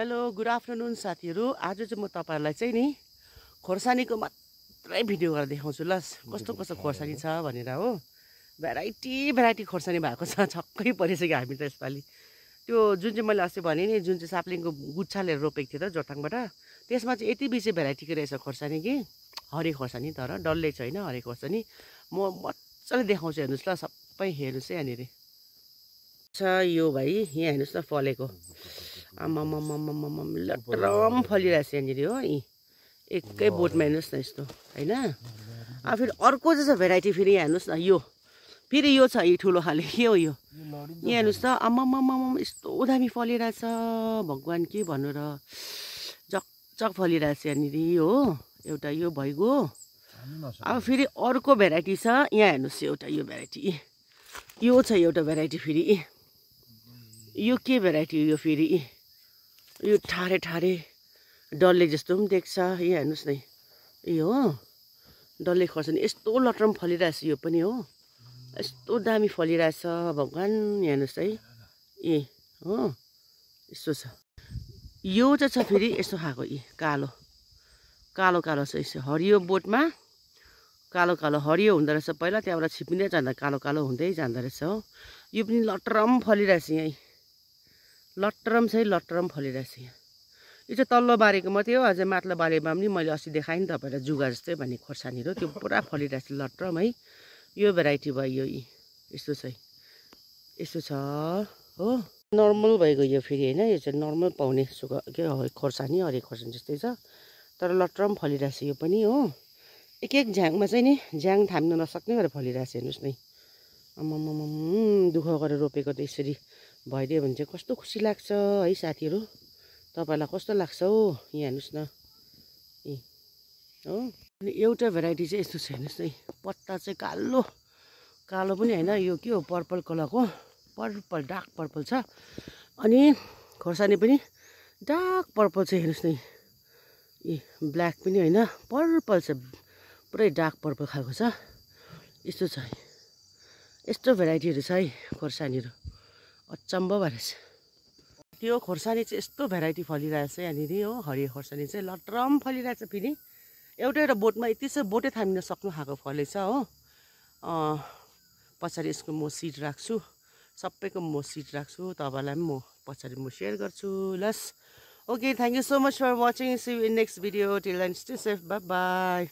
Hello good afternoon साथीहरू। आज चाहिँ म तपाईहरुलाई चाहिँ नि खोर्सानीको मात्रै भिडियो गरेर देखाउँछु ल, कस्तो कस्तो खोर्सानी छ भनेर हो। भेराइटी खोर्सानी भएको छ, छक्कै परिसक्यो हामी त यसपालि। त्यो जुन चाहिँ मैले अस्ति भने नि, जुन चाहिँ साप्लिङको गुच्छा लिएर रोपेको थिएँ त जोरथाङबाट, त्यसमा चाहिँ यति बेसी भेराइटीको रहेछ खोर्सानी कि हरियो खोर्सानी, तर डल्ले छैन हरियो खोर्सानी। म मजाले देखाउँछु, हेर्नुहोस् ल, सबै हेर्नुहोस् है। यहाँनिर छ यो भाइ, यहाँ हेर्नुहोस् न फलेको, आमामामामामाम लटरम फलिरहेछ यहाँनिर हो। एकै बोटमा हेर्नुहोस् न यस्तो होइन। अब फेरि अर्को चाहिँ छ भेराइटी, फेरि यहाँ हेर्नुहोस् न, यो फेरि यो छ, यो ठुलो खाले के हो यो, यहाँ हेर्नुहोस् त, आमामामाम यस्तो दामी फलिरहेछ, भगवान् के भन्नु र, जकजक फलिरहेछ यहाँनिर हो। एउटा यो भइगयो। अब फेरि अर्को भेराइटी छ, यहाँ हेर्नुहोस् एउटा यो भेराइटी, यो छ एउटा भेराइटी फेरि। यो के भेराइटी हो यो फेरि, यो ठारे ठारे डल्ले जस्तो पनि देख्छ। यहाँ हेर्नुहोस् न, यो हो डल्ले खोर्सानी, यस्तो लटरम फलिरहेछ यो पनि हो, यस्तो दामी फलिरहेछ भगवान्। यहाँ हेर्नुहोस् है, ए हो यस्तो छ। यो चाहिँ छ फेरि यस्तो खाएको, कालो कालो कालो छ, यसो हरियो बोटमा कालो कालो हरियो हुँदो रहेछ पहिला, त्यहाँबाट छिपिँदै जाँदा कालो कालो हुँदै जाँदो रहेछ हो। यो पनि लटरम फलिरहेछ यहीँ, लटरम चाहिँ लटरम फलिरहेछ यहाँ। यो चाहिँ तल्लो बारीको मात्रै हो, अझै माथिल्लो बारीमा पनि मैले अस्ति देखाएँ नि तपाईँलाई, जुगा जस्तै भन्ने खोर्सानीहरू, त्यो पुरा फलिरहेछ लटरम है। यो भेराइटी भयो यो, यस्तो छ यस्तो छ हो। नर्मल भइगयो यो फेरि होइन, यो चाहिँ नर्मल पाउने के खोर्सानी, हरियो खोर्सानी जस्तै छ, तर लटरम फलिरहेछ यो पनि हो। एक एक झ्याङमा चाहिँ नि झ्याङ थाम्न नसक्ने गरेर फलिरहेछ, हेर्नुहोस् न। आमामाम दुःख गरेर रोपेको त यसरी भइदियो भने चाहिँ कस्तो खुसी लाग्छ है साथीहरू। तपाईँलाई कस्तो लाग्छ हौ, यहाँ हेर्नुहोस् न हो। अनि एउटा भेराइटी चाहिँ यस्तो छ, हेर्नुहोस् न, पत्ता चाहिँ कालो कालो पनि होइन, यो के हो पर्पल कलरको, पर्पल डार्क पर्पल छ। अनि खोर्सानी पनि डार्क पर्पल छ, हेर्नुहोस् न, ब्ल्याक पनि होइन, पर्पल छ, पुरै डार्क पर्पल खालको छ, यस्तो छ। यस्तो भेराइटीहरू छ है खोर्सानीहरू, अचम्म भएछ। त्यो खोर्सानी चाहिँ यस्तो भेराइटी फलिरहेछ यहाँनिर हो, हरियो खोर्सानी चाहिँ लटरम फलिरहेछ फेरि। एउटा बोटमा यति चाहिँ बोटै थामिन सक्नु खाएको फलेछ हो। पछाडि यसको म सिड राख्छु, सबैको म सिड राख्छु, तपाईँलाई पनि म पछाडि म सेयर गर्छु लस। Okay, thank you so much for watching, see you in next video, till then stay safe, bye by.